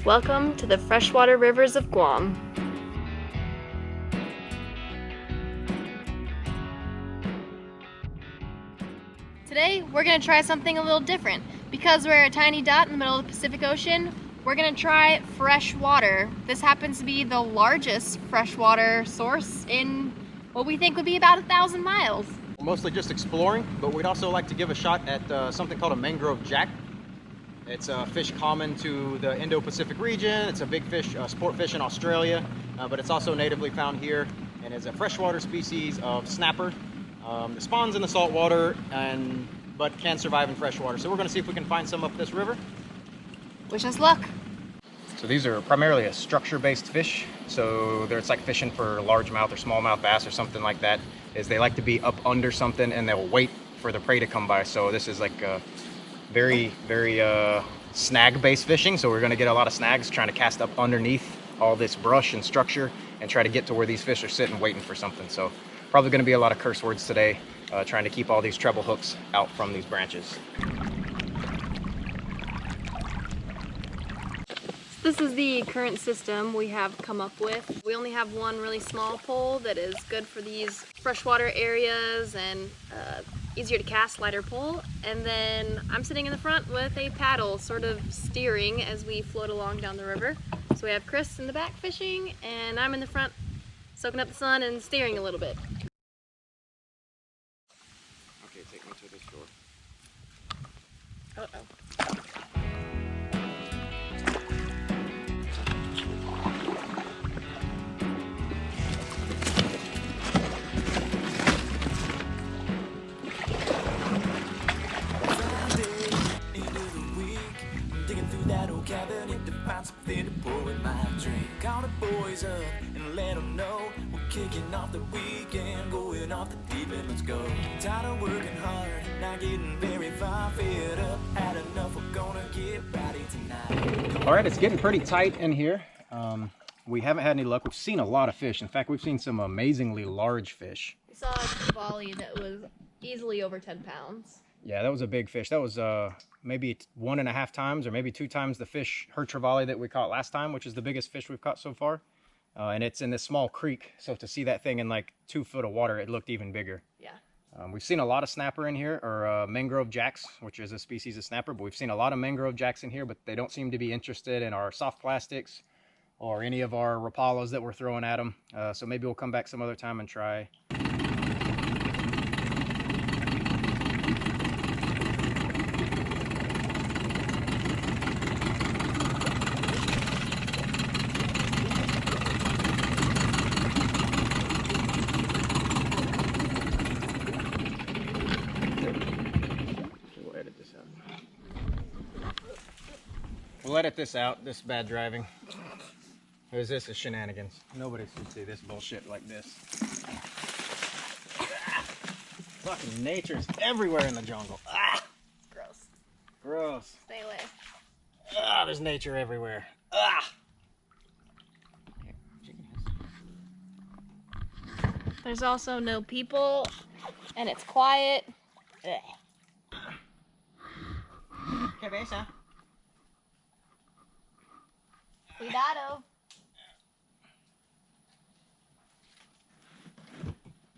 Welcome to the freshwater rivers of Guam. Today we're going to try something a little different. Because we're a tiny dot in the middle of the Pacific Ocean, we're going to try fresh water. This happens to be the largest freshwater source in what we think would be about 1,000 miles. We're mostly just exploring, but we'd also like to give a shot at something called a mangrove jack. It's a fish common to the Indo-Pacific region. It's a big fish, sport fish in Australia, but it's also natively found here and is a freshwater species of snapper. It spawns in the salt water, but can survive in freshwater. So we're going to see if we can find some up this river. Wish us luck. So these are primarily a structure-based fish. So it's like fishing for largemouth or smallmouth bass or something like that. Is they like to be up under something and they'll wait for the prey to come by. So this is like very snag-based fishing. So we're going to get a lot of snags trying to cast up underneath all this brush and structure and try to get to where these fish are sitting waiting for something. So probably going to be a lot of curse words today, trying to keep all these treble hooks out from these branches. This is the current system we have come up with. We only have one really small pole that is good for these freshwater areas and easier to cast, lighter pole. And then I'm sitting in the front with a paddle, sort of steering as we float along down the river. So we have Chris in the back fishing, and I'm in the front soaking up the sun and steering a little bit. Okay, take me to the shore. Uh-oh. Cabinet to find something to pour in my drink. Call the boys up and let them know we're kicking off the weekend, going off the deep end. Let's go. Tired of working hard, not getting very far. Fed up, had enough. We're gonna get rowdy tonight. All right, it's getting pretty tight in here. We haven't had any luck. We've seen a lot of fish. In fact, we've seen some amazingly large fish. We saw a trevally that was easily over 10 pounds. Yeah, that was a big fish. That was maybe 1.5 times or maybe 2 times the fish, her trevally, that we caught last time, which is the biggest fish we've caught so far. And it's in this small creek, so to see that thing in like 2 foot of water, it looked even bigger. Yeah. We've seen a lot of snapper in here, or mangrove jacks, which is a species of snapper, but we've seen a lot of mangrove jacks in here, but they don't seem to be interested in our soft plastics or any of our rapalas that we're throwing at them. So maybe we'll come back some other time and try. We'll edit this out, this bad driving. Because this is shenanigans. Nobody should see this bullshit like this. Fucking nature's everywhere in the jungle. Ah! Gross. Gross. Stay away. Ah, there's nature everywhere. Ah! There's also no people, and it's quiet. Ugh. Cabeza. Cuidado.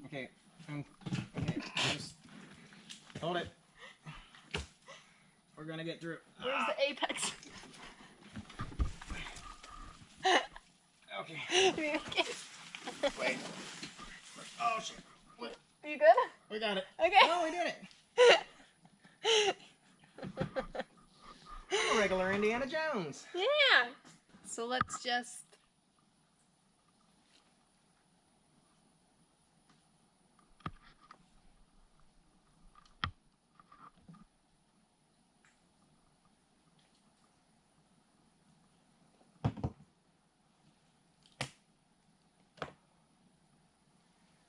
Okay. Okay. Just hold it. We're gonna get through. Where's the apex? Okay. Okay. Wait. Oh shit. Wait. Are you good? We got it. Okay. Oh, we did it. I'm a regular Indiana Jones. Yeah. So let's just...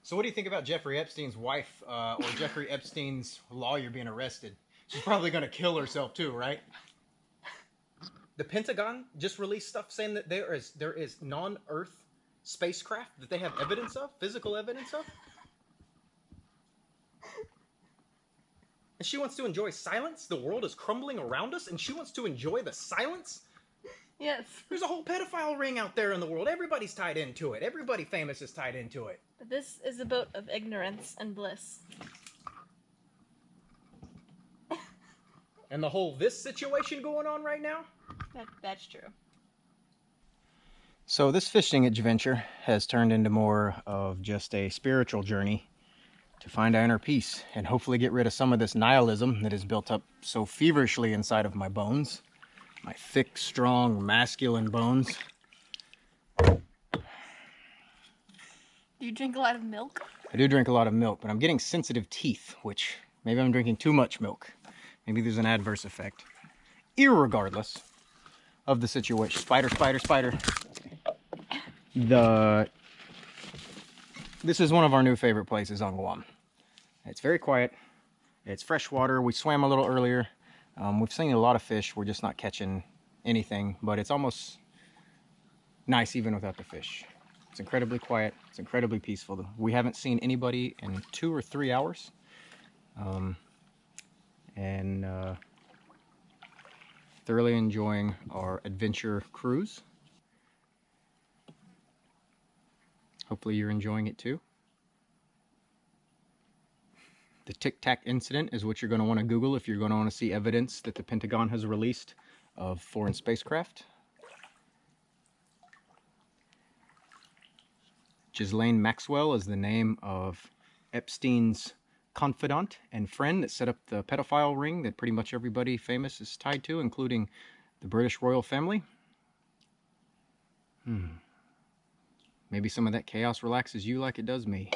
So what do you think about Jeffrey Epstein's wife or Jeffrey Epstein's lawyer being arrested? She's probably going to kill herself too, right? The Pentagon just released stuff saying that there is non-Earth spacecraft that they have evidence of, physical evidence of. And she wants to enjoy silence. The world is crumbling around us, and she wants to enjoy the silence. Yes. There's a whole pedophile ring out there in the world. Everybody's tied into it. Everybody famous is tied into it. But this is a boat of ignorance and bliss. And the whole this situation going on right now? That's true. So this fishing adventure has turned into more of just a spiritual journey to find our inner peace and hopefully get rid of some of this nihilism that is built up so feverishly inside of my bones. My thick, strong, masculine bones. Do you drink a lot of milk? I do drink a lot of milk, but I'm getting sensitive teeth, which maybe I'm drinking too much milk. Maybe there's an adverse effect. Irregardless of the situation. Spider, spider, spider. This is one of our new favorite places on Guam. It's very quiet. It's fresh water. We swam a little earlier. We've seen a lot of fish. We're just not catching anything, but it's almost nice even without the fish. It's incredibly quiet. It's incredibly peaceful. We haven't seen anybody in 2 or 3 hours. Thoroughly enjoying our adventure cruise. Hopefully you're enjoying it too. The Tic Tac incident is what you're going to want to Google if you're going to want to see evidence that the Pentagon has released of foreign spacecraft. Ghislaine Maxwell is the name of Epstein's confidant and friend that set up the pedophile ring that pretty much everybody famous is tied to, including the British royal family. Maybe some of that chaos relaxes you like it does me.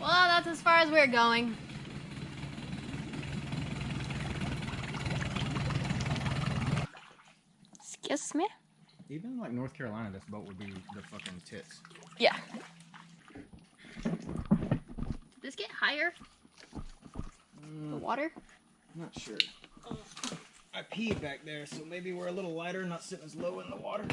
Well, that's as far as we're going. Excuse me? Even like North Carolina, this boat would be the fucking tits. Yeah. Did this get higher? The water? I'm not sure. I peed back there, so maybe we're a little lighter, not sitting as low in the water.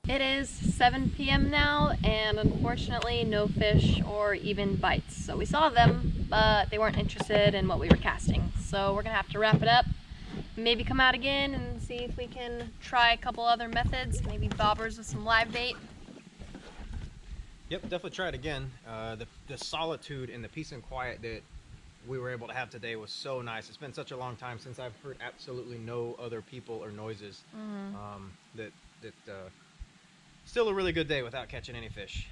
It is 7 p.m. now, and unfortunately no fish or even bites. So we saw them, but they weren't interested in what we were casting. So we're gonna have to wrap it up, maybe come out again and see if we can try a couple other methods, maybe bobbers with some live bait. Yep, definitely try it again. The solitude and the peace and quiet that we were able to have today was so nice. It's been such a long time since I've heard absolutely no other people or noises. Still a really good day without catching any fish.